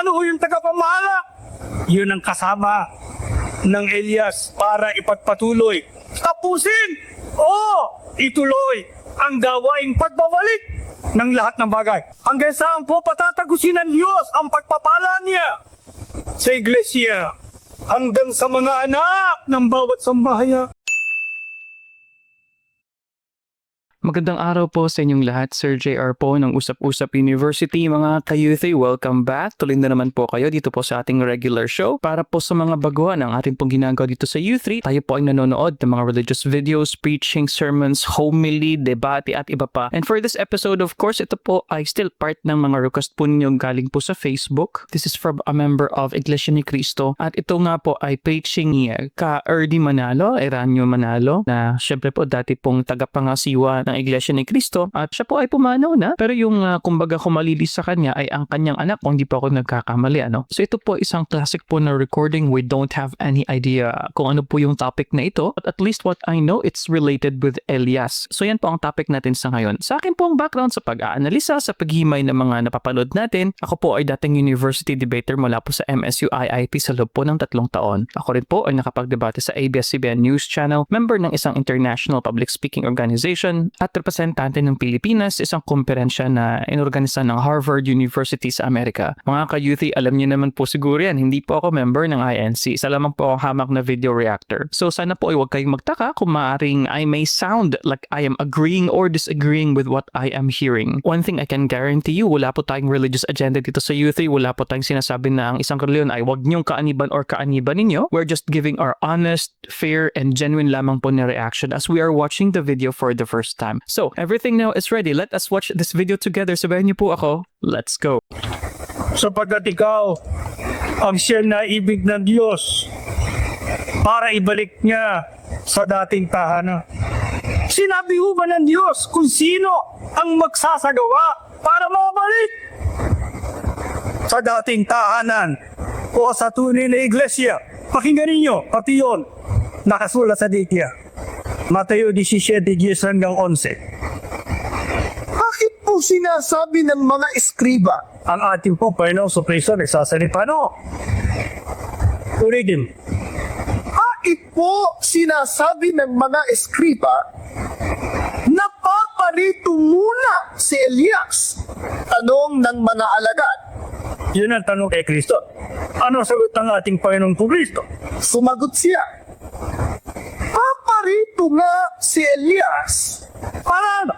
Ano ho yung tagapamahala? Yun ang kasama ng Elias para ipagpatuloy. Tapusin o ituloy ang gawaing pagbabalik ng lahat ng bagay. Hanggang saan po patatagusin ng Diyos ang pagpapala niya sa iglesia hanggang sa mga anak ng bawat sambahayan. Magandang araw po sa inyong lahat. Sir JR po ng Usap-Usap University. Mga ka-youthie, welcome back. Tuloy na naman po kayo dito po sa ating regular show. Para po sa mga baguhan ng ating pong ginagawa dito sa Youth3, tayo po ay nanonood ng mga religious videos, preaching, sermons, homily, debate at iba pa. And for this episode, of course, ito po ay still part ng mga request po ninyo galing po sa Facebook. This is from a member of Iglesia ni Cristo. At ito nga po ay preaching ni Ka-Erdy Manalo, Eranio Manalo, na syempre po dati pong tagapangasiwa ng Iglesia ni Cristo at siya po ay pumanaw na, pero yung kumbaga kumalilis sa kanya ay ang kanyang anak kung hindi po ako nagkakamali, ano. So ito po isang classic po na recording. We don't have any idea kung ano po yung topic na ito, but at least what I know, it's related with Elias. So yan po ang topic natin sa ngayon. Sa akin po ang background sa pag-aanalisa, sa paghimay ng mga napapanood natin, ako po ay dating university debater mula po sa MSU IIT sa loob po ng 3 taon. Ako rin po ay nakapagdebate sa ABS-CBN News Channel, member ng isang international public speaking organization, at representante ng Pilipinas, isang komperensya na inorganisa ng Harvard University sa Amerika. Mga ka-youthie, alam niyo naman po siguro yan, hindi po ako member ng INC. Isa lamang po ang hamak na video reactor. So sana po ay huwag kayong magtaka kung maaring I may sound like I am agreeing or disagreeing with what I am hearing. One thing I can guarantee you, wala po tayong religious agenda dito sa Youthie. Wala po tayong sinasabi na ang isang reliyon ay huwag niyong kaaniban or kaaniban ninyo. We're just giving our honest, fair, and genuine lamang po na reaction as we are watching the video for the first time. So, everything now is ready. Let us watch this video together. Sabayan niyo po ako. Let's go. Sapagkat ikaw ang siyang naibig ng Diyos para ibalik niya sa dating tahanan. Sinabi ho ba ng Diyos kung sino ang magsasagawa para mabalik sa dating tahanan o sa tunay na iglesia? Pakinggan ninyo, pati yun, nakasulat sa Dikya. Mateo 17:10 hanggang 11. Bakit po sinasabi ng mga eskriba? Ang ating po Panginoong Jesucristo nagsasalita, no? Ulitin. Bakit po sinasabi ng mga eskriba na paparito muna si Elias? Tanong ng mga alagad. Yun ang tanong kay Kristo. Ano sagot ng ating Panginoong Kristo? Sumagot siya, paparito nga si Elias Para ano?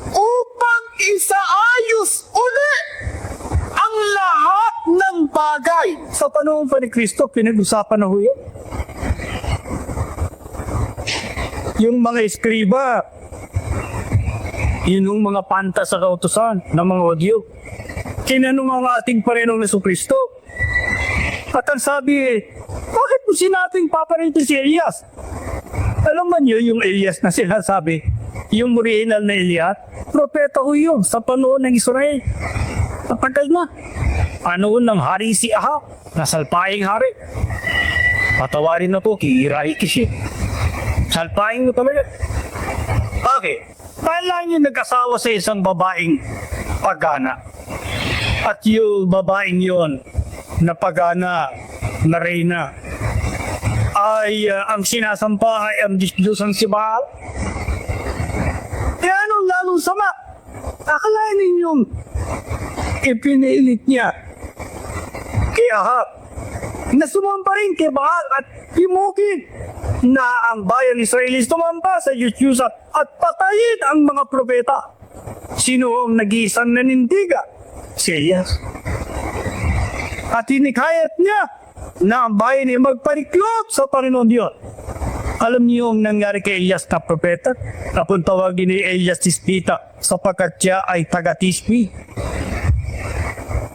upang isaayos uli ang lahat ng bagay. Sa panahon pa ni Kristo, pinag-usapan na ho yun. Yung mga eskriba, yun yung mga panta sa kautusan ng mga audio. Kinanong ang ating Panginoong Jesucristo. At ang sabi, bakit mo sinabing paparito si Elias? Alam man nyo yung Elias na sinasabi, yung original na Elias, propeta ho yun sa panahon ng Israel. Matagal na. Panahon ng hari si Ahab, nasalpaing hari. Patawarin na po, kiirahi kasi. Salpaing mo talaga. Okay. Dahil lang yung nag-asawa sa isang babaeng pagana. At yung babaeng yon na pagana, na reyna, ay ang sinasampa ay ang Diyos-Diyosan si Baal. Kaya anong lalong sama? Akalain ninyong ipinilit niya kay Ahab na sumampa rin kay Baal at himukid na ang bayan ng Israelis tumampa sa Diyos-Diyosan at patayin ang mga propeta. Sino ang nag-iisang nanindiga? Si Elias. At hinikayat niya na ang bayan ay magpariklot sa Panginoon Diyos. Alam niyo yung nangyari kay Elias na propeta? Napong tawagin ni Elias Tispita sapagkat siya ay taga-Tispi.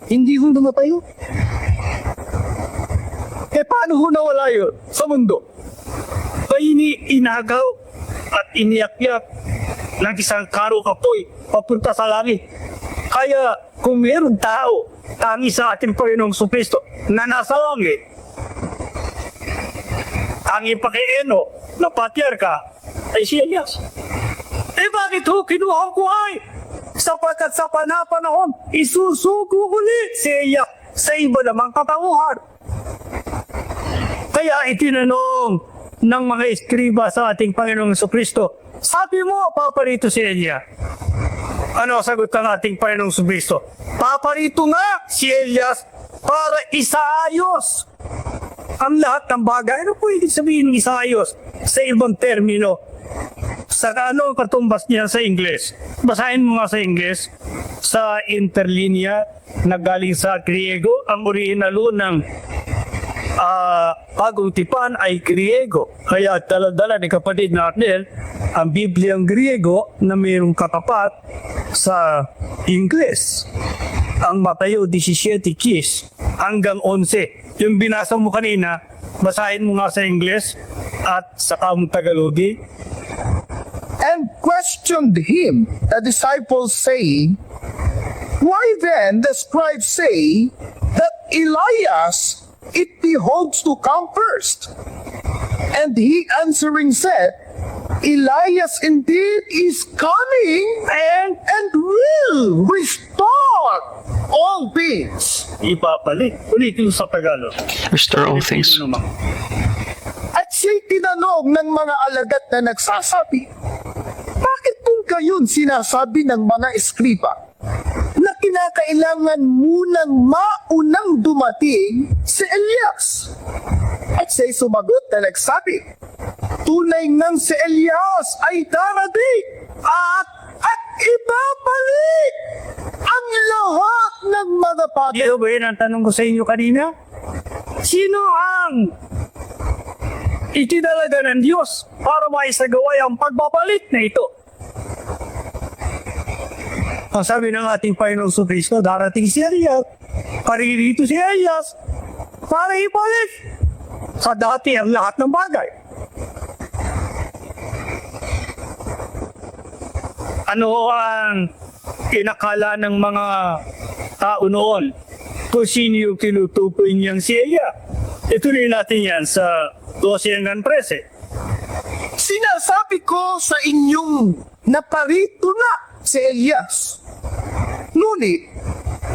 Hindi ho namatay yun. Paano ho nawala yun sa mundo? Ay inagaw at iniyak-yak ng isang karo kapoy papunta sa langit. Kaya kung mayroong tao, tangi sa ating Panginoong Jesucristo na nasa langit, tangi pa kay Eno na patriarka ay si Elias. Bakit ho kinuha ko ay? Sapagkat sa panahon, isusugo ulit si Elias sa iba namang katauhan. Kaya itinanong ng mga eskriba sa ating Panginoong Jesucristo, sabi mo, paparito si Elia. Ano ang sagot ng ating Panginoong Jesucristo? Paparito nga si Elias para isaayos ang lahat ng bagay. Ano po ibig sabihin ng isaayos? Sa ibang termino, sa ano katumbas niya sa Ingles? Basahin mo nga sa Ingles, sa interlinya na galing sa Griego, ang orihinalo ng Bagong Tipan ay Griego. Kaya dala-dala ni kapatid na Arnel ang Bibliang Griego na mayroong katapat sa Ingles. Ang Mateo 17:10 hanggang 11. Yung binasa mo kanina, basahin mo nga sa Ingles at sa kamong Tagalogin. And questioned him, the disciples, saying, Why then the scribes say that Elias it behoves to come first? And he answering said, Elias indeed is coming and will restore all things. Ipapalik. Ulitin sa Tagalog. Restore all things. At siya'y tinanong ng mga alagad na nagsasabi, Bakit kung gayon sinasabi ng mga eskriba na kinakailangan munang maunang dumating si Elias? At siya'y sumagot na nagsabi, tunay ngang si Elias ay darating at ibabalik ang lahat ng mga bagay. Di ba yun ang tanong ko sa inyo kanina? Sino ang itinalaga ng Diyos para maisagawa ang pagbabalik na ito? Ang sabi ng ating Panginoong Jesucristo, darating si Elias, paririto si Elias, para ibalik sa dati ang lahat ng bagay. Ano ang inakala ng mga tao noon kung sino yung tinutukoy niyang si Elia? Ituloy natin yan sa 12 hanggang 13. Sinasabi ko sa inyong naparito na si Elias. Ngunit,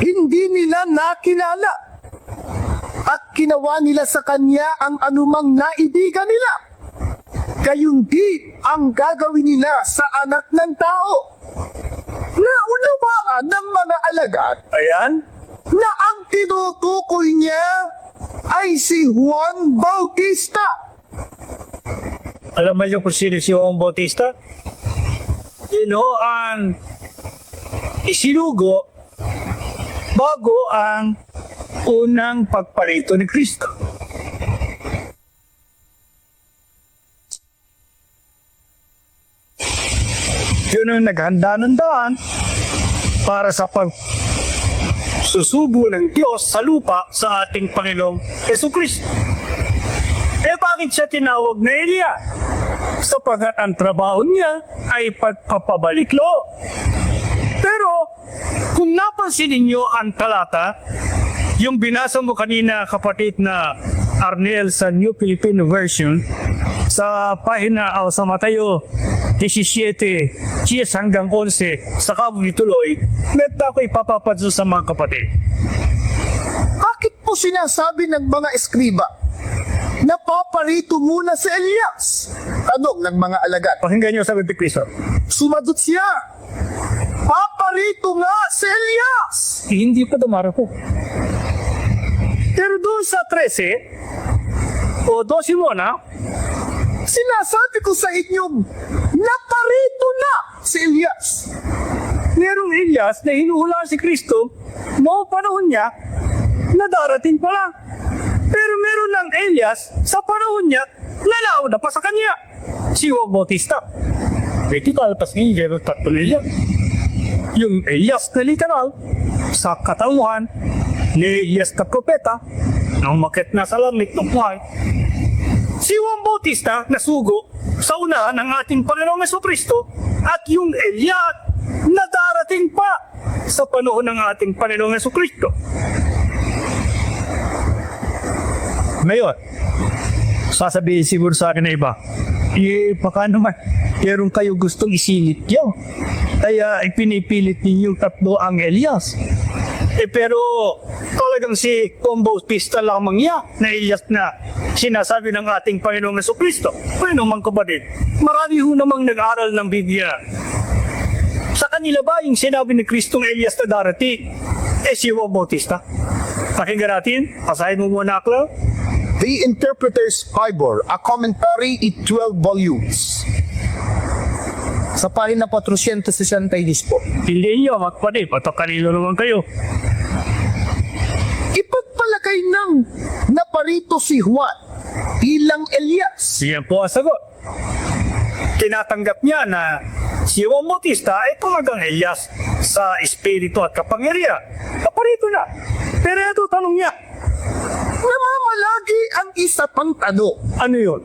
hindi nila nakilala at ginawa nila sa kanya ang anumang naibigan nila. Gayun din ang gagawin nila sa anak ng tao. Naunawaan ng mga alagad Ayan. na ang tinutukoy niya ay si Juan Bautista. Alam mo niyo kung sino si Juan Bautista? Yun ang isinugo bago ang unang pagparito ni Kristo. Yun ang naghanda ng daan para sa pagsusubo ng Diyos sa lupa sa ating Panginoong Jesucristo. Bakit siya tinawag na Elia? Sapagkat ang trabaho niya ay pagpapabalik loob. Pero kung napansin ninyo ang talata, yung binasa mo kanina kapatid na Arnel sa New Philippine Version, sa pahina o sa Mateo 17, 10 hanggang 11, sa kabuhi tuloy, meron ako ipapapadso sa mga kapatid. Bakit po sinasabi ng mga eskriba na paparito muna si Elias? Tanong ng mga alagad. Pakinggan niyo sabi ni Kristo. Sumagot siya, paparito nga si Elias. Hindi pa dumarako. Pero doon sa 13, o 12 mo na, Sinasabi ko sa inyong naparito na si Elias. merong Elias na hinuhulaan si Kristo noong panahon niya na darating pa lang. Pero meron ng Elias sa panahon niya na nauna pa sa kanya. Si Juan Bautista. Vertical, pas ngayon, gano'n tatlo niya. Yung Elias na literal, sa katawan ni Elias na propeta, na umakit na sa langit ng buhay. Si Juan Bautista na sugo sa unahan ng ating Panginoong Jesucristo at yung Elias na darating pa sa panahon ng ating Panginoong Jesucristo. Ngayon, sasabihin siguro sa akin na iba, baka naman, meron kayo gustong isingit nyo. Kaya ipinipilit ninyong tatlo ang Elias. Pero talaga talagang si Juan Bautista lamang niya na Elias na sinasabi ng ating Panginoong Jesucristo. Bueno, mga kapatid, marami ho namang nag-aral ng Biblia. Sa kanila ba yung sinabi ni Kristong Elias na darating? Si Juan Bautista. Pakinggan natin, pasahin mo muna ako. The Interpreter's Bible, a commentary in 12 volumes. Sa pahina 460 po. Hindi niyo, mga kapatid, pato kanino naman kayo. Ipagpalagay ng naparito si Juan bilang Elias. Yan po ang sagot. Tinatanggap niya na si Juan Bautista ay talagang Elias sa espiritu at kapangyarihan. Kaparito na. Pero ito tanong niya, Namamalagi ang isa pang tanong. ano yun?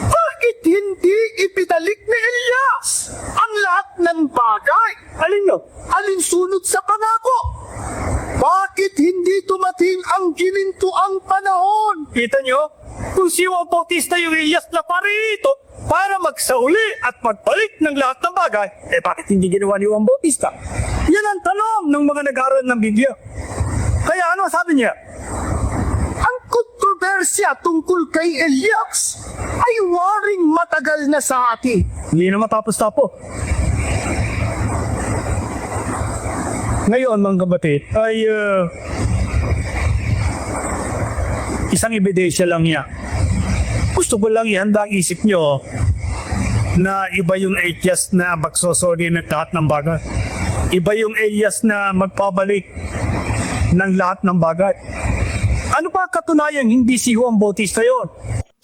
Bakit hindi ipinalik ni Elias ang lahat ng bagay? Alin yun? Alinsunod sa pangako? Bakit hindi tumating ang ginintuang panahon? Kita niyo? Kung si Juan Bautista yung Elias na parito para magsauli at magbalik ng lahat ng bagay, bakit hindi ginawa ni Juan Bautista? Yan ang tanong ng mga nag-aaral ng Biblia. Kaya ano sabi niya? Ang kontrobersya tungkol kay Elias ay waring matagal na sa atin. Hindi na matapos-tapo. Ngayon, mga kapatid, ay isang ebidensya lang niya. Gusto ko lang ihanda ang isip nyo na iba yung Elias na magsosori ng lahat ng bagay. Iba yung Elias na magpabalik ng lahat ng bagay. Ano pa katunayan hindi si Juan Bautista yon?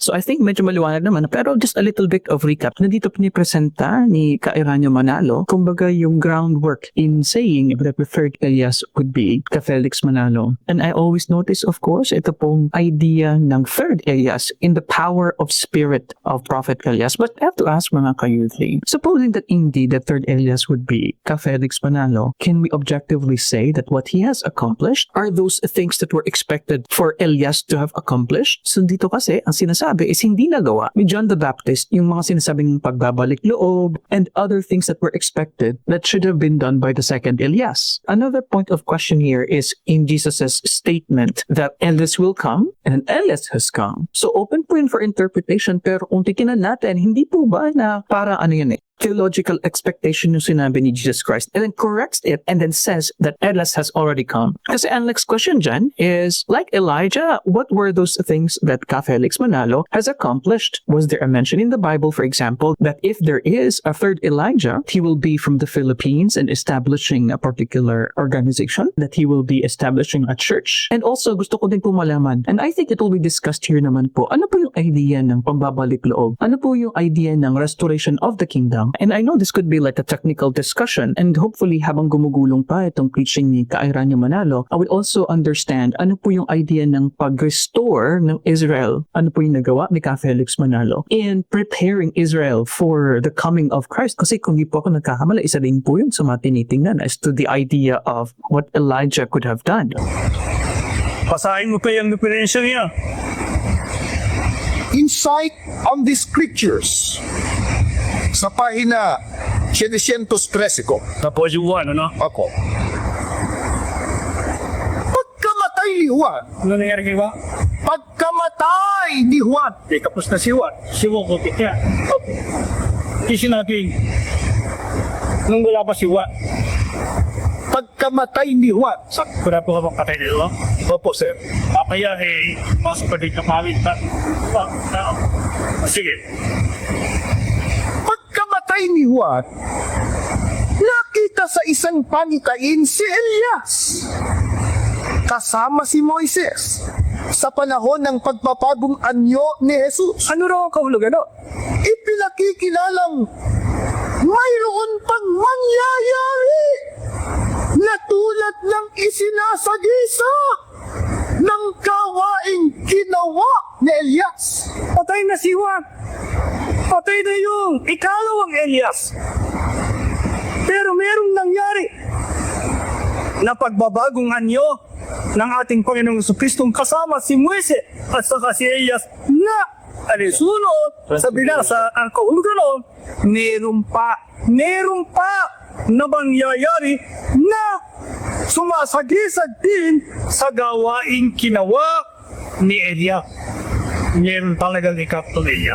So I think medyo maliwanag naman, pero just a little bit of recap. Nandito pinipresenta ni Kairanyo Manalo, kumbaga yung groundwork in saying that the third Elias would be Felix Manalo. And I always notice, of course, ito pong idea ng third Elias in the power of spirit of Prophet Elias. But I have to ask mga kayuthi, supposing that indeed the third Elias would be Felix Manalo, can we objectively say that what he has accomplished are those things that were expected for Elias to have accomplished? So dito kasi, ang sinasabi is hindi nagawa ni John the Baptist yung mga sinasabing pagbabalik loob and other things that were expected that should have been done by the second Elias. Another point of question here is in Jesus's statement that Elias will come and Elias has come. So open po yun for interpretation, pero kung titingnan natin, hindi po ba na para ano yun theological expectation yung sinabi ni Jesus Christ and then corrects it and then says that Elias has already come. Kasi ang next question dyan is, like Elijah, what were those things that Felix Manalo has accomplished? Was there a mention in the Bible, for example, that if there is a third Elijah, he will be from the Philippines and establishing a particular organization, that he will be establishing a church? And also, gusto ko din po malaman, and I think it will be discussed here naman po, ano po yung idea ng pambabalik loob? Ano po yung idea ng restoration of the kingdom? And I know this could be like a technical discussion, and hopefully habang gumugulong pa itong preaching ni Kairanyo Manalo, I will also understand ano po yung idea ng pag-restore ng Israel, ano po yung nagawa ni Felix Manalo in preparing Israel for the coming of Christ. Kasi kung di po ako nagkakamala, isa din po yun sa mga tinitingnan as to the idea of what Elijah could have done. Pasahin mo pa yung diferensya niya. Insight on the Scriptures. Sa pahina 713 ko. Tapos yung one, ano? Ako. Pagkamatay ni Juan, Ano nangyari kay ba? pagkamatay ni Juan, Tapos na si Juan. Si Juan ko kaya. Hindi sinabing nung wala pa si Juan. pagkamatay ni Juan, Wala po ka bang katay nito? opo sir, Kaya mas pa din kapawit pa. Sige. pagkamatay ni Juan, nakita sa isang panitain si Elias kasama si Moises sa panahon ng pagpapagong anyo ni Jesus. Ano raw ang kahulugan no? Ipinakikilalang mayroon pang mangyayari na tulad ng isinasagisa ng gawaing ginawa ni Elias. Patay na si Juan. Patay na yung ikalawang Elias. Pero merong nangyari na pagbabagong anyo ng ating Panginoong Jesucristo kasama si Moises at saka si Elias na alisunod sa binasa ang kahulugan noon, meron pa na mangyayari na sumasagisag din sa gawaing ginawa ni Elia. Meron talagang ikatuloy.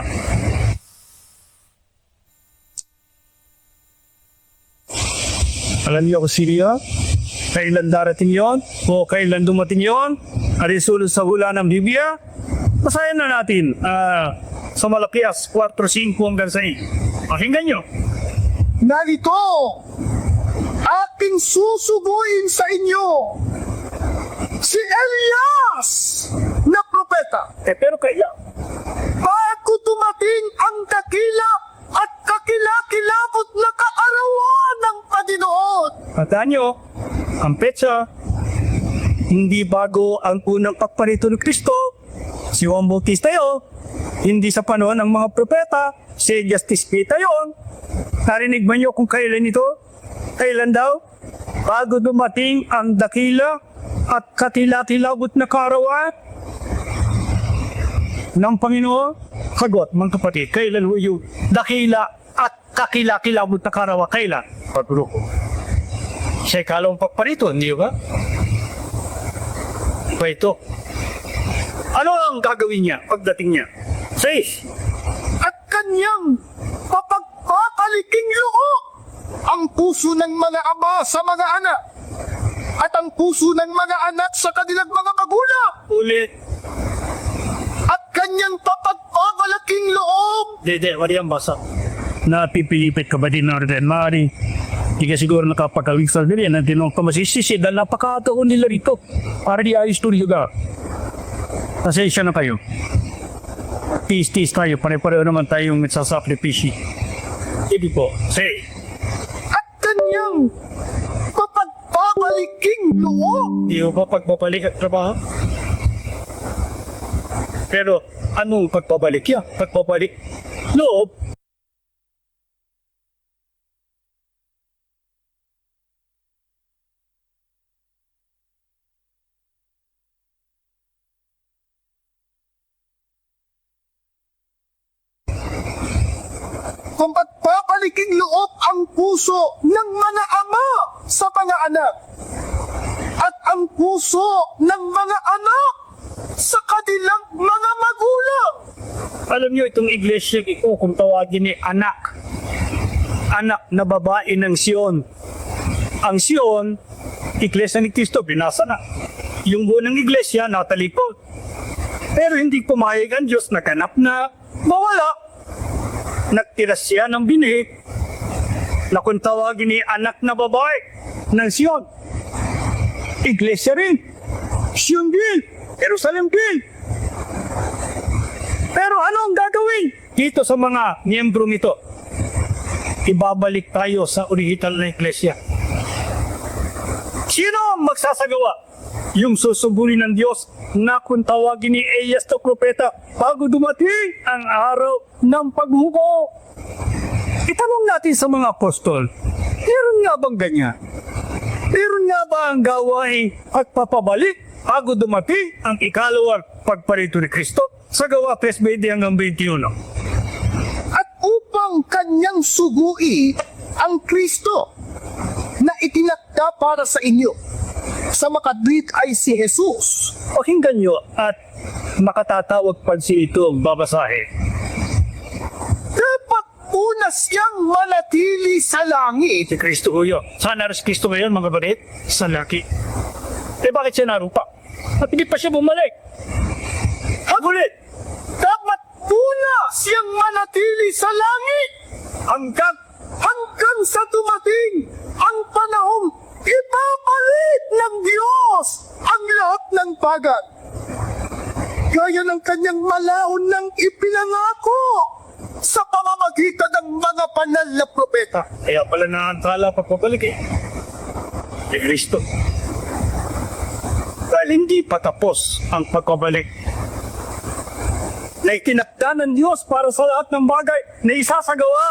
Alam niyo kung sino yun? Kailan darating yon? O kailan dumating yon? Arisulod sa hula ng Biblia? Basahin na natin sa Malakias 4:5 hanggang 6. Pakinggan nyo. Narito, aking susubuin sa inyo si Elias na propeta. Pero kaya, Bago dumating ang dakila at kakilakilabot na kaarawan ng Panginoon. tandaan nyo, ang petsa, hindi bago ang unang pagparito ni Kristo. Si Juan Bautista yun. Hindi sa panahon ng mga propeta. Si Justice Pita yun. Narinig ba nyo kung kailan ito? Kailan daw? Bago dumating ang dakila at kakilakilabot na kaarawan ng Panginoon. Sagot, mga kapatid, kailan ho yung dakila at kakilakilabot na kaarawan? Kailan? Pagruko. Siya ikalawang pagparito, hindi ba? Pa ito. Ano ang gagawin niya pagdating niya? 6. At kanyang papagpapaliking loob ang puso ng mga ama sa mga anak at ang puso ng mga anak sa kanilang mga magulang. Ulit. At kanyang papagpapalaking loob. Dede, wala yung basa. Napipilipit ka ba din na rin, Mari? Hindi ka siguro nakapagkawigsal din yan. Ang tinong ka masisisi dahil napakataon nila rito. Para di ayos tuloy ka. Pasensya na kayo. Tis-tis tayo. Pare-pareho naman tayong nagsasakripisyo. Hindi po. Say. At kanyang papagpapaliking loob. Di ba pagpapalik at trabaho? Pero anong pagpabalik yan? Pagpabalik loob. Kung pagpapaliking loob ang puso ng mga ama sa mga anak at ang puso ng mga anak sa kanilang mga magulang. Alam niyo itong iglesia ito kung tawagin ni anak. Anak na babae ng Sion. Ang Sion, iglesia ni Kristo, binasa na. Yung unang iglesia, natalikod. Pero hindi pumayag ang Diyos, naganap na mawala. Nagtira siya ng binhi na kung tawagin ni anak na babae ng Sion. Iglesia rin. Sion din. Jerusalem din. Pero ano ang gagawin dito sa mga miyembro nito? Ibabalik tayo sa original na iglesia. Sino ang magsasagawa? Yung susuburin ng Diyos na kung tawagin ni Elias na propeta bago dumating ang araw ng paghuko. Itanong natin sa mga apostol, meron nga bang ganyan? Meron nga ba ang gawain at papabalik bago dumating ang ikalawang pagparito ni Kristo? Sa gawa 3:20 hanggang 21. At upang kanyang sugui ang Kristo na itinakda para sa inyo. Sa makadrit ay si Jesus. Pakinggan nyo at makatatawag pansin ito ang babasahin. Dapat una siyang manatili sa langit. Si Kristo ho yun. Saan naras Kristo ngayon mga kapatid? Sa laki. Bakit siya narupa? At hindi pa siya bumalik. Ulit. Dapat una siyang manatili sa langit hanggang sa dumating ang panahong ipapalit ng Diyos ang lahat ng bagay. Gaya ng kanyang malaon ng ipinangako sa pamamagitan ng mga banal na propeta. Kaya pala naantala pagpapalik ni Kristo. Dahil hindi pa tapos ang pagpabalik na itinakda ng Diyos para sa lahat ng bagay na isasagawa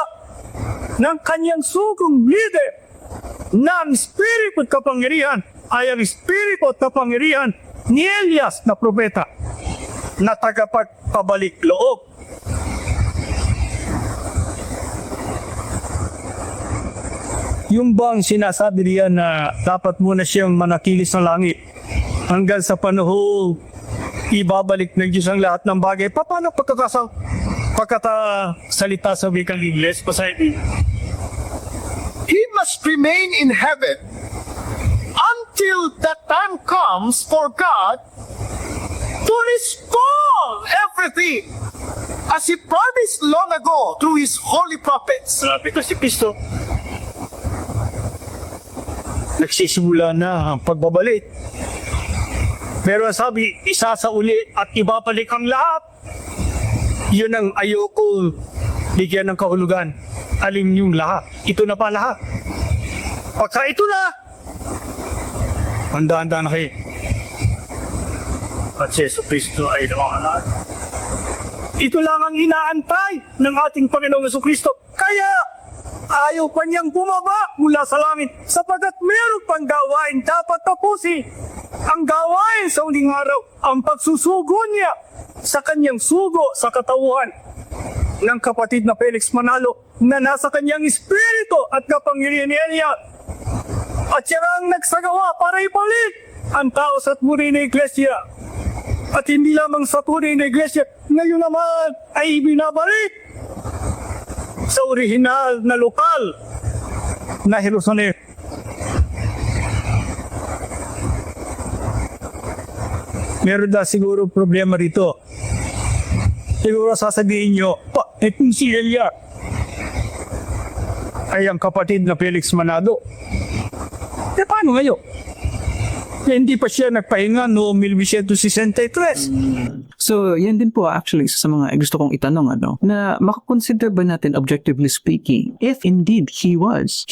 ng kanyang sugong leader na ang spirito at kapangyarihan ay ang spirito at kapangyarihan ni Elias na propeta na tagapagpabalik loob. Yung bang sinasabi niya na dapat muna siyang manakili sa langit hanggang sa panahon ibabalik ng Diyos ang lahat ng bagay. Paano pagkakasalita sa wikang Ingles? Pasahin. He must remain in heaven until the time comes for God to restore everything as He promised long ago through His holy prophets. Sabi ko si Kristo, nagsisimula na ang pagbabalik. Pero sabi, isasauli at ibabalik ang lahat. Yun ang ayoko bigyan ng kahulugan. Alin yung lahat? Ito na pa lahat. Pagka ito na, handa-handa na kayo. At si Yesu Kristo ay namangalan. Ito lang ang inaantay ng ating Panginoong Yesu Kristo. Kaya, ayaw pa niyang bumaba mula sa langit sapagkat meron pang gawain dapat tapusin. Ang gawain sa uling araw, ang pagsusugo niya sa kanyang sugo sa katauhan ng kapatid na Felix Manalo na nasa kanyang espiritu at kapangyarihan niya. At siya ang nagsagawa para ibalik ang tao sa tunay na iglesia. At hindi lamang sa tunay na iglesia, ngayon naman ay binabalik sa orihinal na lokal na Jerusalem. Meron na siguro problema rito. Siguro sasabihin nyo, itong si Elia ay ang kapatid na Felix Manalo. Paano ngayon? Hindi pa siya nagpahinga noong 1963. So, yan din po actually sa mga gusto kong itanong, na makakonsider ba natin objectively speaking, if indeed he was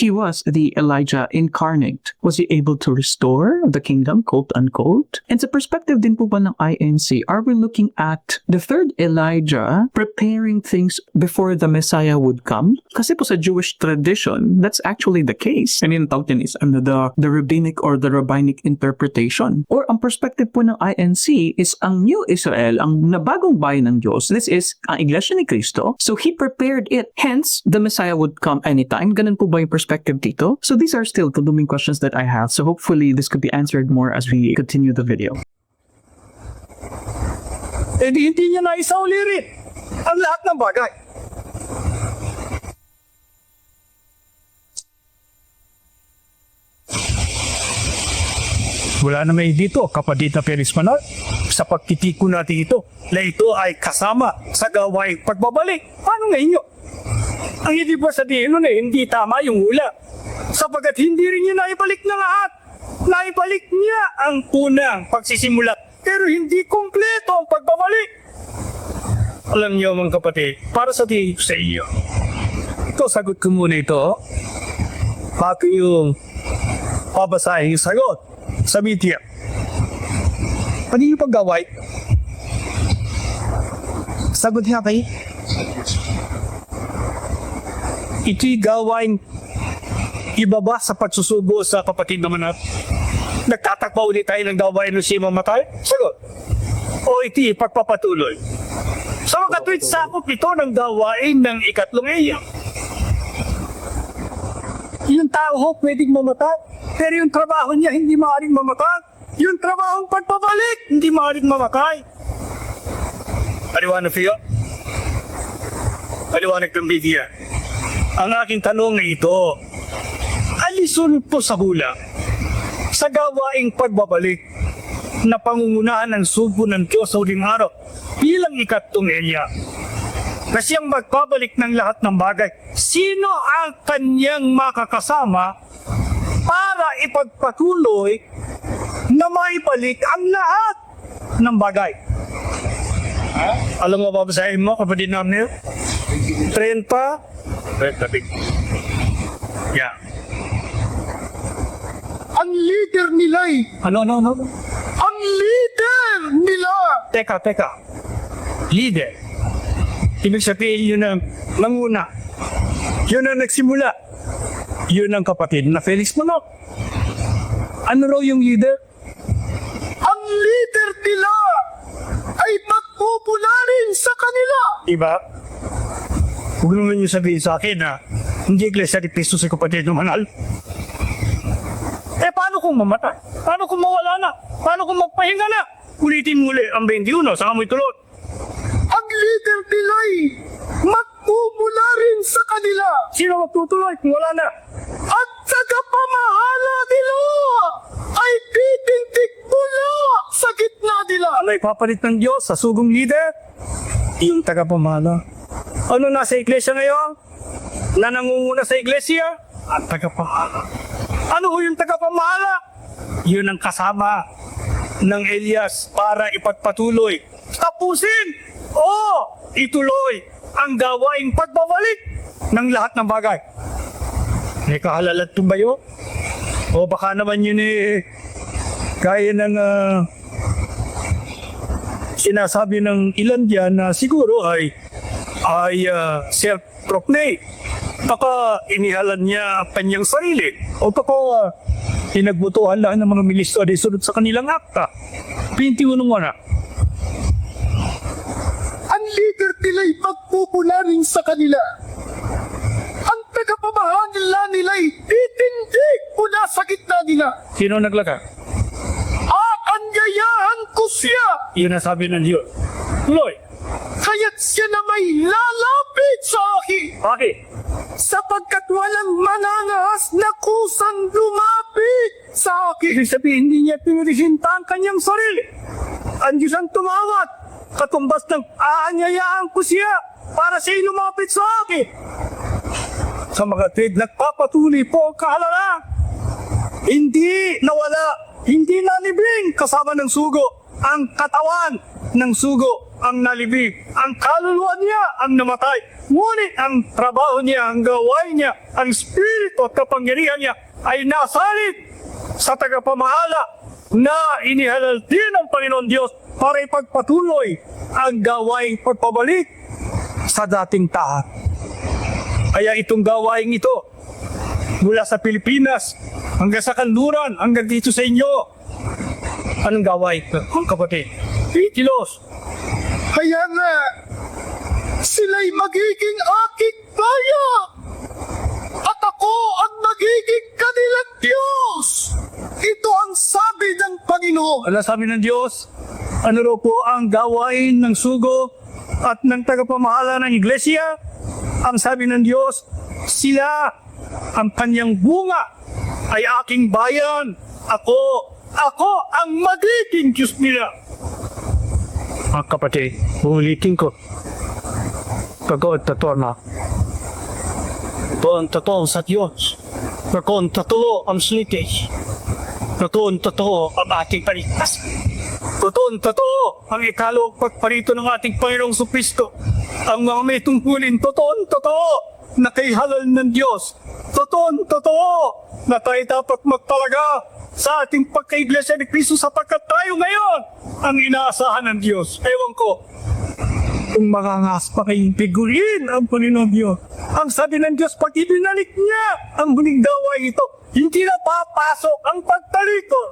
the Elijah incarnate, was he able to restore the kingdom, quote unquote? And sa perspective din po ba ng INC, are we looking at the third Elijah preparing things before the Messiah would come? Kasi po sa Jewish tradition, that's actually the case. And in tawag is the rabbinic or the rabbinic interpretation. Or ang perspective po ng INC is ang New Israel, ang nabagong bayan ng Diyos. This is ang Iglesia ni Cristo. So He prepared it. Hence, the Messiah would come anytime. Ganun po ba yung perspective dito? So these are still the looming questions that I have. So hopefully this could be answered more as we continue the video. Hindi niya naisaulirin ang lahat ng bagay. Wala na may dito, kapatid na Felix Manalo. Sa pagtitiko natin ito, na ito ay kasama sa gawaing pagbabalik. Paano ngayon yun? Ang hindi ba sabihin nun hindi tama yung hula. Sapagat hindi rin niya naibalik na lahat. Naibalik niya ang unang pagsisimula. Pero hindi kompleto ang pagbabalik. Alam niyo mga kapatid, para sa iyo. Ito, sagot ko muna ito. Bago yung babasahin yung sagot. Sa media. Ano yung paggaway? Sagot niya kayo. Ito'y gawain ibaba sa pagsusubo sa kapatid naman natin. Nagtatakpa ulit tayo ng gawain ng si mamatay? Sagot. O ito'y pagpapatuloy. Sa mga tweet sakop ito ng gawain ng ikatlong iya. Yung tao ho pwedeng mamatay. Pero yung trabaho niya hindi maaaring mamatay. Yung trabahong pagpabalik hindi maaaring mamatay. Paliwanag kayo? Paliwanag ng media. Ang aking tanong na ito, alisun po sa hula sa gawaing pagbabalik na pangungunahan ng sugo ng Diyos sa huling araw bilang ikatlong Elia. Kasi ang magpabalik ng lahat ng bagay, sino ang kanyang makakasama para ipagpatuloy na maibalik ang lahat ng bagay? Alam mo ba babasahin mo, kapatid namin? 30. Yeah. Ang leader nila Ano? Ang leader nila! Teka. Leader. Ibig sabihin yun ang manguna. Yun ang nagsimula. Yun ang kapatid na Felix Manalo. Ano raw yung leader? Ang leader nila ay magpupula rin sa kanila. Diba? Huwag naman yung sabihin sa akin na Hindi Iglesia ni Cristo si kapatid ng manal. Paano kung mamatay? Paano kung mawala na? Paano kung magpahinga na? Ulitin muli ang 21 sa amoy tulot. Ang leader nila'y magmumula rin sa kanila Sino magtutuloy kung wala na? at tagapamahala nila ay titindig mula sa gitna nila. Ano ipapalit ng Diyos sa sugong leader? Yung tagapamana. Ano nasa iglesia ngayon? Na nangunguna sa iglesia? Ang tagapamana. Ano ho yung tagapamana? Yun ang kasama ng Elias para ipagpatuloy. Tapusin! O ituloy ang gawaing pagbabalik ng lahat ng bagay. May kahalalat to ba yun? O baka naman yun kaya ng sinasabi ng ilan dyan na siguro ay self-proclaim. Baka inihalan niya ang kanyang sarili. O baka pinagbutuhan lang ng mga ministro ay sunod sa kanilang akta. 21 na. Ang leader nila'y magmumula rin sa kanila. Ang tagapamahala nila'y titindig mula sa gitna nila. Sino naglaka? Aanyayahan ko siya, Yun ang sabi ng Diyos. Tuloy. kaya't siya na may lalapit sa akin. Bakit? Sapagkat walang mananahas na kusang lumapit sa akin. Ibig sabihin, hindi niya pinurisinta ang kanyang sarili. Ang Diyos ang tumawat. Katumbas ng aanyayaan ko siya para siya lumapit sa akin. Sa mga trade, nagpapatuloy po ang kahalala. Hindi nawala, hindi nalibing kasama ng sugo. Ang katawan ng sugo ang nalibing. Ang kaluluwa niya ang namatay. Ngunit ang trabaho niya, ang gawain niya, ang spirito at kapangyarihan niya ay nasalit sa tagapamahala na inihalal din ng Panginoon Diyos para ipagpatuloy ang gawaing pagpabalik sa dating tahan. Kaya itong gawaing ito, mula sa Pilipinas, hanggang sa kanluran, hanggang dito sa inyo, anong gawain ito? Ang kapatid, Kilos, Kaya nga, sila'y magiging aking bayan. At ako ang magiging kanilang Diyos. Ito ang sabi ng Panginoon. ala sabi ng Diyos, ano raw po ang gawain ng sugo at ng tagapamahala ng iglesia? Ang sabi ng Diyos, sila ang kanyang bunga ay aking bayan. Ako ang magiging Diyos nila. Mga kapatid, ulitin ko. Totoo na. Totoo sa Diyos. Totoo ang slitage. Totoo ang ating paligtas. Totoo ang ikalawang pagparito ng ating Panginoong Kristo. Ang mga may tungkulin, totoo na kay halal ng Diyos. Totoo na tayo dapat magpalaga sa ating pagkaiglesia ni Kristo sapagkat tayo ngayon ang inaasahan ng Diyos. Ewan ko kung makangas pa kayong pigurin ang Panginoon Diyos. Ang sabi ng Diyos, pag ibinalik niya ang huling gawain ito, hindi na papasok ang pagtalikod.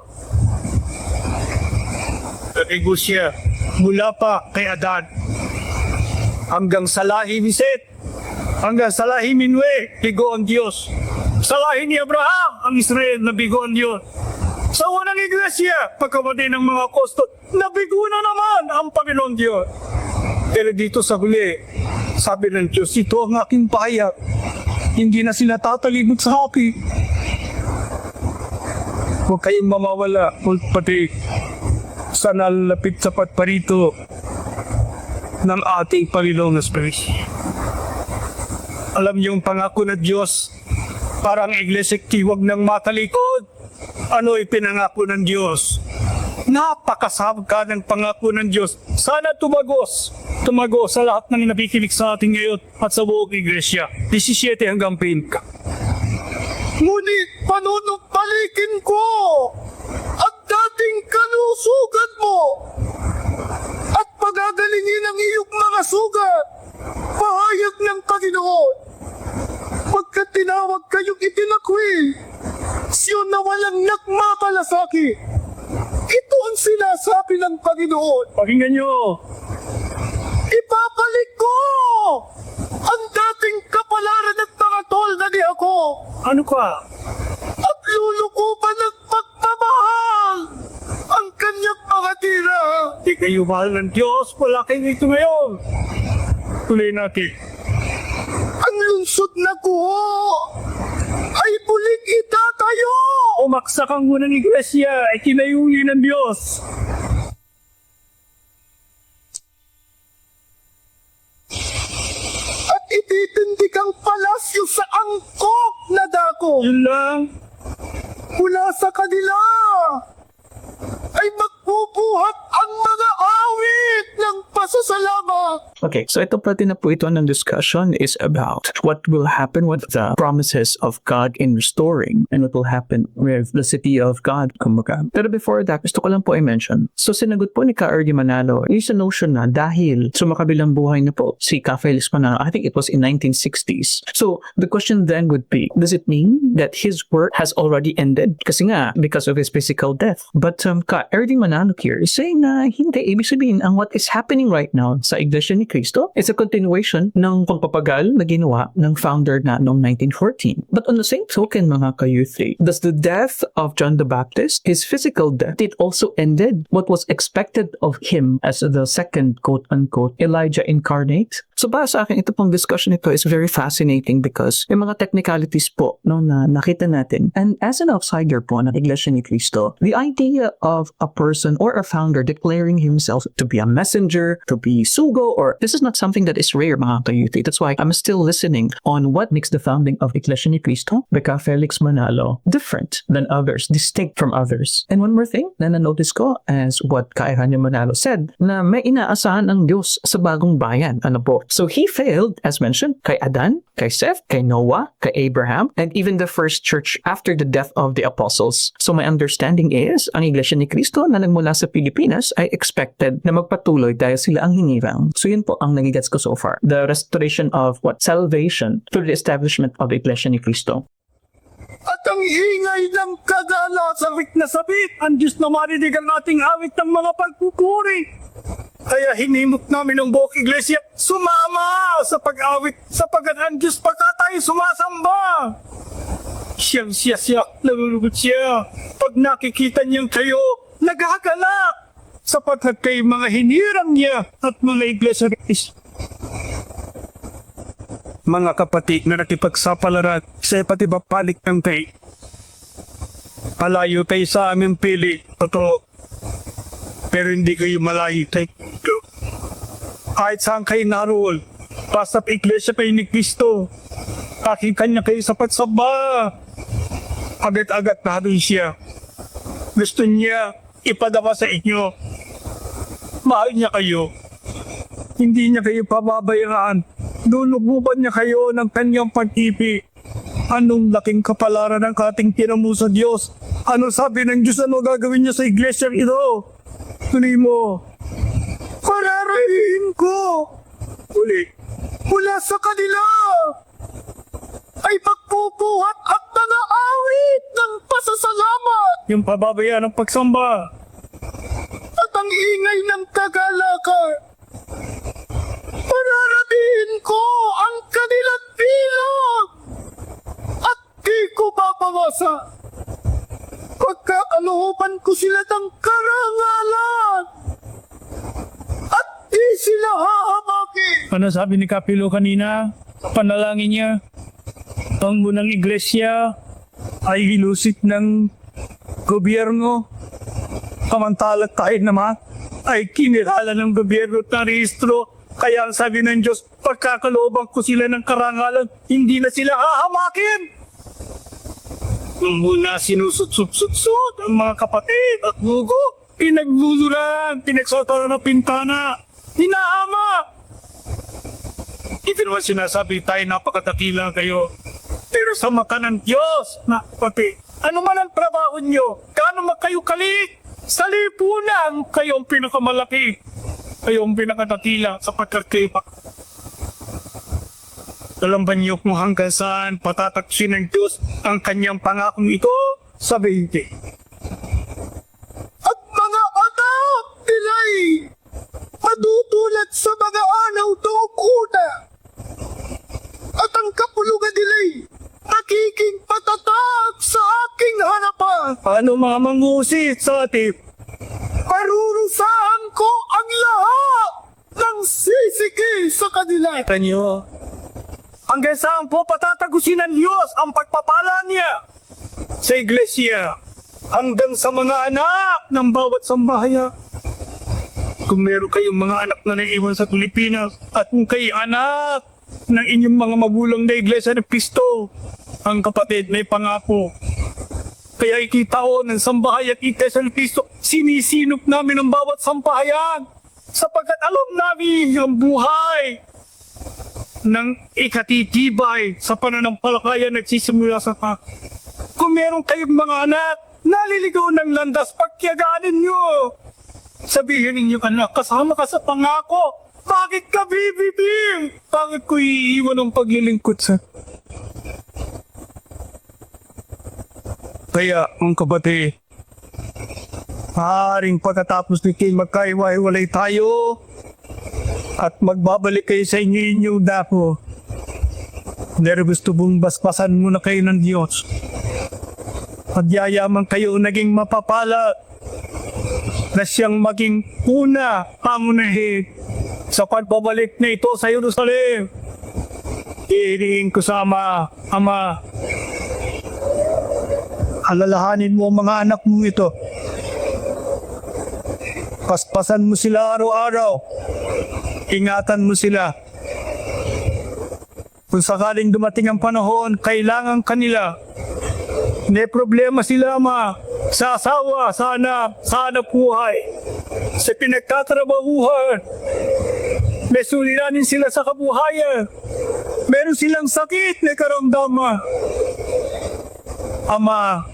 Nag-igo siya mula pa kay Adan hanggang sa lahi ni Seth, hanggang sa lahi ni Noe, bigo ang Diyos. Sa lahi ni Abraham, ang Israel, nabigo ang Diyos. Sa unang iglesia, pagkabati ng mga apostol, nabigo na naman ang Panginoon Diyos. Pero dito sa huli, sabi ng Diyos, ito ang aking bayan. Hindi na sila tatalikod sa akin. Huwag kayong mamawala, pati sa nalalapit sa patparito ng ating Panginoong Espiritu. Alam niyo yung pangako ng Diyos, parang iglesia tiwag ng matalikod. Ano ipinangako ng Diyos? Napakasabka ng pangako ng Diyos. Sana tumagos sa lahat ng nakikinig sa ating ngayon at sa buong iglesia. 17 hanggang 20. Ngunit panunumbalikin ko ang dating kalusugan mo at pagagalingin ang iyong mga sugat. Pahayag ng Panginoon. Pagkat tinawag kayong itinakwil, siyon na walang nagmakalasakit. Ito ang sinasabi ng Panginoon. Pakinggan nyo. Ibabalik ko ang dating kapalaran at mga tol na di ako Ano ka? at lulukupan ng pagmamahal ang kanyang mga tira. Di kayo mahal ng Diyos. Wala kayo dito ngayon. Tuloy natin. Ang lungsod na kuho ay muling itatayo. Umaksak ang unang iglesia ay kinayuli ng Diyos. At ititindig ang palasyo sa angkop na dako. Yun lang. Mula sa kanila ay magbubuhat ang mga awit ng pasasalamat. Okay, so ito pati na po ito ng discussion is about what will happen with the promises of God in restoring and what will happen with the city of God, kumbaga. Pero before that, gusto ko lang po i-mention. So sinagot po ni Ka Erdy Manalo is a notion na dahil sumakabilang buhay na po si Ka Felix Manalo, I think it was in 1960s. So the question then would be, does it mean that his work has already ended? Kasi nga, because of his physical death. But Ka Erdy Manalo here is saying na hindi, ibig sabihin, ang what is happening right now sa Iglesia ni Cristo is a continuation ng pagpapagal na ginawa ng founder na noong 1914. But on the same token, mga ka-youth, does the death of John the Baptist, his physical death, it also ended what was expected of him as the second quote-unquote Elijah incarnate? So para sa akin, ito pong discussion ito is very fascinating because yung mga technicalities po no, na nakita natin. And as an outsider po ng Iglesia ni Cristo, the idea of a person or a founder declaring himself to be a messenger, to be sugo, or this is not something that is rare, mga ka-youth. That's why I'm still listening on what makes the founding of Iglesia ni Cristo, Ka Felix Manalo, different than others, distinct from others. And one more thing na na-notice ko as what Ka Erdy Manalo said, na may inaasahan ang Diyos sa bagong bayan. Ano po? So he failed, as mentioned, kay Adan, kay Seth, kay Noah, kay Abraham, and even the first church after the death of the apostles. So my understanding is, ang Iglesia ni Cristo na nagmula sa Pilipinas ay expected na magpatuloy dahil sila ang hinirang. So yun po ang nagigets ko so far. The restoration of what? Salvation through the establishment of the Iglesia ni Cristo. At ang ingay ng kagala Sabik na sabik, ang Diyos na marinig ang ating awit ng mga pagpupuri. Kaya hinimok namin ang buong iglesia, sumama sa pag-awit sapagkat ang Diyos pagka tayo sumasamba. Siya, nalulugod siya. Pag nakikita niyang kayo, nagagalak sapagkat kayo mga hinirang niya at mga iglesia. Mga kapatid na nakipagsapalaran sa pati ba palik ng kayo. Palayo kayo sa aming pili. Totoo. Pero hindi kayo malayo tayo. Kahit saan kayo naroon. Basta iglesia kayo ni Cristo. Pakinggan niya kayo sa pagsamba. Agad-agad naroon siya. Gusto niya ipadama sa inyo. Mahal niya kayo. Hindi niya kayo pababayaan. Lulububan niya kayo ng kanyang pag-ibig. Anong laking kapalaran ng ating tinamu sa Diyos? Ano sabi ng Diyos? Ano gagawin niya sa iglesia ito? Tuloy mo. kararahin ko Uli. mula sa kanila ay magbubuhat ang mga awit ng pasasalamat Yung pababayaan ng pagsamba. at ang ingay ng kagalakan. Pararabihin ko ang kanilang bilang at di ko babawasa. Pagkakalooban ko sila ng karangalan at di sila hahamakin. Ano sabi ni Kapilo kanina? Panalangin niya. Ang munang iglesia ay hilusik ng gobyerno. Kamantalat tayo naman ay kinilala ng gobyerno at narehistro. Kaya ang sabi ng Diyos, pagkakalooban ko sila ng karangalan, hindi na sila hahamakin. Nung muna sinusut-sut-sut ang mga kapatid at lugo, pinagbuluran, pinagsotoran ng pintana, hinahama. Ito naman sinasabi tayo, napakadakila kayo. Pero sa maka ng Diyos, na pati, ano man ang trabaho nyo, gaano man kayo kalit, sa lipunan, kayong pinakamalaki, kayong pinakadakila sa pagkakripa. Alam ba niyo kung hanggang saan patataksin ng Diyos ang kanyang pangakong ito? Sa 20. At mga anak nila'y madutulad sa mga anaw doong una. At ang kapulungan nila'y ano mga mangusit sa atin. Parurusahan ko ang lahat ng sisiki sa kanila. Kita niyo, hanggang saan po patatagusin ng Diyos ang pagpapala niya sa iglesia hanggang sa mga anak ng bawat sambahayan. Kung meron kayong mga anak na naiwan sa Pilipinas at kung kayo anak ng inyong mga magulang na iglesia ng Kristo, ang kapatid may pangako. Kaya ikita ko ng sambahayan at iglesia ng Kristo, sinisinop namin ang bawat sambahayan sapagkat alam namin ang buhay ng ikatitibay sa pananampalataya nagsisimula sa Kung meron kayong mga anak, naliligaw ng landas, pagkiyaganin nyo. Sabihin ninyo, anak, kasama ka sa pangako. Bakit ka bibibing? Bakit ko iiwan ang paglilingkod sa... Kaya, ang kapatid, maaaring pagkatapos ni King magkaiwa-iwalay tayo at magbabalik kayo sa inyong dako. Pero gusto mong basbasan muna kayo ng Diyos. Pagyayaman kayo naging mapapala na siyang maging una pangunahin sa pagbabalik na ito sa Jerusalem. Iiriin ko sa Ama, alalahanin mo ang mga anak mo ito. Paspasan mo sila araw-araw. Ingatan mo sila. Kung sakaling dumating ang panahon, kailangan kanila. May problema sila, Ama, sa asawa, sa anak, sa hanap buhay, sa pinagtatrabahuhan. May suliranin sila sa kabuhayan. Meron silang sakit na karamdaman. Ama,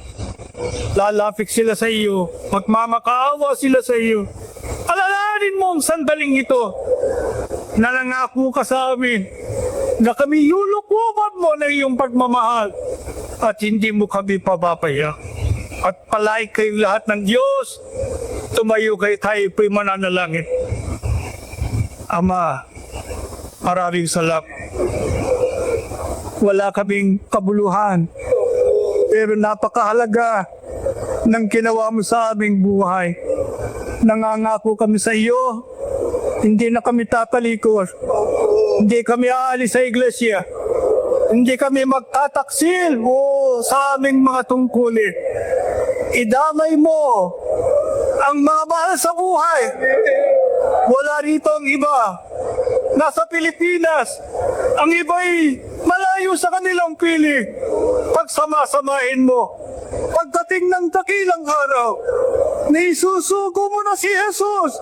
lalapit sila sa iyo. Magmamakaawa sila sa iyo. Alalahanin mo ang sandaling ito. Nalangako ka sa amin na kami lulukuban mo na iyong pagmamahal at hindi mo kami pababayan. At palay kayo lahat ng Diyos. Tumayo kayo, tayo po'y mananalangin. Ama, maraming salamat. Wala kaming kabuluhan, pero napakahalaga ng ginawa mo sa aming buhay. Nangangako kami sa iyo, hindi na kami tatalikod. Hindi kami aalis sa iglesia. Hindi kami magtataksil sa aming mga tungkulin. Idamay mo ang mga mahal sa buhay. Wala rito ang iba. Nasa Pilipinas, ang iba'y malayo sa kanilang piling. Pagsamasamahin mo, pagdating ng dakilang araw, naisusugo mo na si Jesus.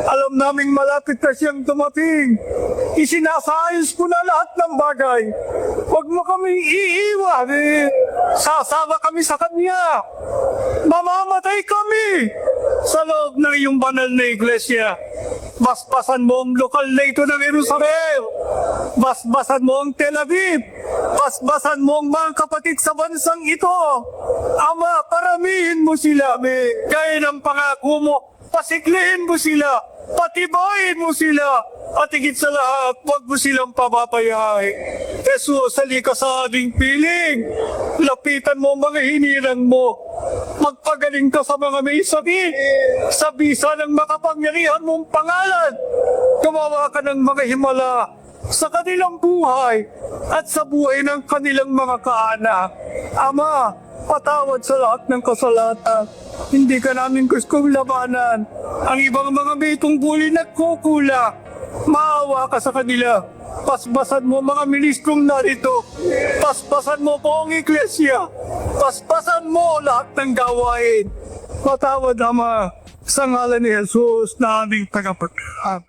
Alam naming malapit na siyang dumating. Isinasayos ko na lahat ng bagay. Huwag mo kaming iiwan. Sasama kami sa Kanya. Mamamatay kami sa loob ng iyong banal na iglesia. Basbasan mo ang lokal na ito ng Jerusalem. Basbasan mo ang Tel Aviv. Basbasan mo ang mga kapatid sa bansang ito. Ama, paramihin mo sila. Gaya ng pangako mo, pasiklihin mo sila. Patibayin mo sila. At higit sa lahat, huwag mo silang papapayahin. Jesus, halika sa aming piling. Lapitan mo ang mga hinirang mo. Magpagaling ka sa mga may sakit. Sa bisa ng makapangyarihan mong pangalan. Gumawa ka ng mga himala sa kanilang buhay at sa buhay ng kanilang mga kaanak. Ama, patawad sa lahat ng kasalatan. Hindi ka namin gustong labanan. Ang ibang mga may tungkulin nagkukulang. Maawa ka sa kanila. Paspasan mo mga ministrong narito. Paspasan mo po ang iglesia. Paspasan mo lahat ng gawain. Patawad, Ama, sa ngalan ni Jesus na aming tagapagligtas.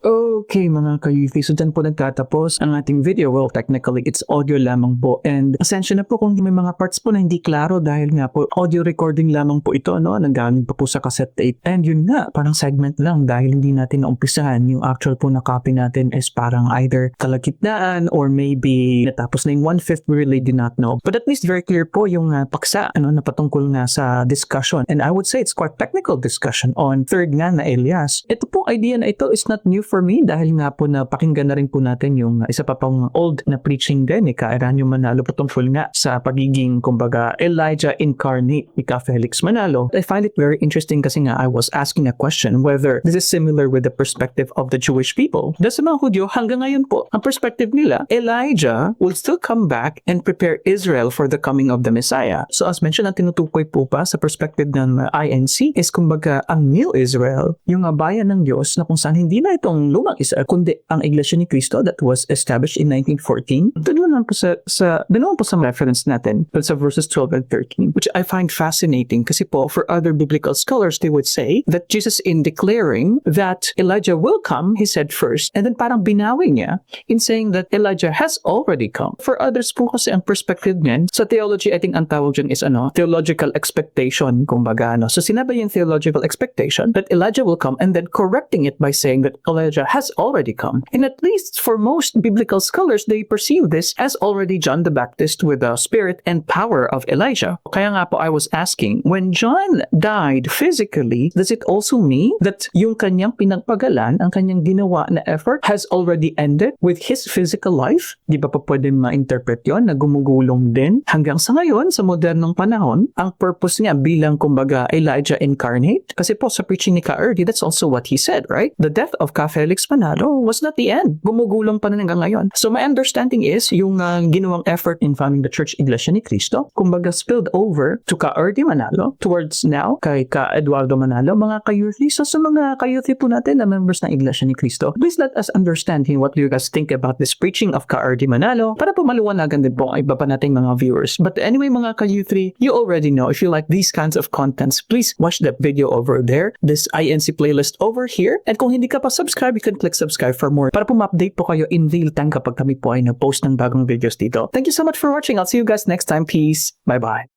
Okay mga ka-UV, so dyan po nagtatapos ang ating video. Well, technically, it's audio lamang po. And asensya na po kung may mga parts po na hindi klaro dahil nga po audio recording lamang po ito, no? Nanggaling pa po sa cassette tape. And yun nga, parang segment lang dahil hindi natin naumpisahan. Yung actual po na copy natin is parang either kalagitnaan or maybe natapos na yung 1/5, we really do not know. But at least very clear po yung paksa na patungkol nga sa discussion. And I would say it's quite technical discussion on third nga na Elias. Ito pong idea na ito is not new for me dahil nga po na pakinggan na rin po natin yung isa pa pang old na preaching din ni Ka Eranio Manalo patungkol nga sa pagiging kumbaga Elijah incarnate ni Ka Felix Manalo. I find it very interesting kasi nga I was asking a question whether this is similar with the perspective of the Jewish people. Dahil sa mga Hudyo, hanggang ngayon po, ang perspective nila, Elijah will still come back and prepare Israel for the coming of the Messiah. So as mentioned, ang tinutukoy po pa sa perspective ng INC is kumbaga ang New Israel, yung bayan ng Diyos na kung saan hindi na itong lumang Israel, kundi ang Iglesia ni Cristo that was established in 1914. Doon naman po sa reference natin sa verses 12 and 13, which I find fascinating kasi po for other biblical scholars, they would say that Jesus in declaring that Elijah will come, he said first, and then parang binawi niya in saying that Elijah has already come. For others po kasi ang perspective niyan, sa theology, I think ang tawag dyan is theological expectation, kumbaga. So sinabi yung theological expectation that Elijah will come and then correcting it by saying that Elijah has already come. And at least for most biblical scholars, they perceive this as already John the Baptist with the spirit and power of Elijah. Kaya nga po I was asking, when John died physically, does it also mean that yung kanyang pinagpagalan, ang kanyang ginawa na effort has already ended with his physical life? Di ba pa pwede ma-interpret yun na gumugulong din hanggang sa ngayon, sa modernong panahon, ang purpose niya bilang kumbaga Elijah incarnate? Kasi po sa preaching ni Ka Erdi, that's also what he said, right? The death of Ka Felix Manalo was not the end. Gumugulong pa rin hanggang ngayon. So my understanding is, yung ginawang effort in founding the Church Iglesia ni Cristo, kumbaga spilled over to Ka Erdi Manalo, towards now, kay Ka Eduardo Manalo, mga ka-youthly. So sa mga ka-youthly po natin na members ng Iglesia ni Cristo, please let us understand what you guys think about this preaching of Ka Erdi Manalo para po maluwanagan din po ang iba pa nating mga viewers. But anyway, mga ka-youthly, you already know, if you like these kinds of contents, please watch that video over there, this INC playlist over here. And kung hindi ka pa subscribe, you can click subscribe for more para po ma-update po kayo in real time kapag kami po ay nag-post ng bagong videos dito. Thank you so much for watching. I'll see you guys next time. Peace. Bye-bye.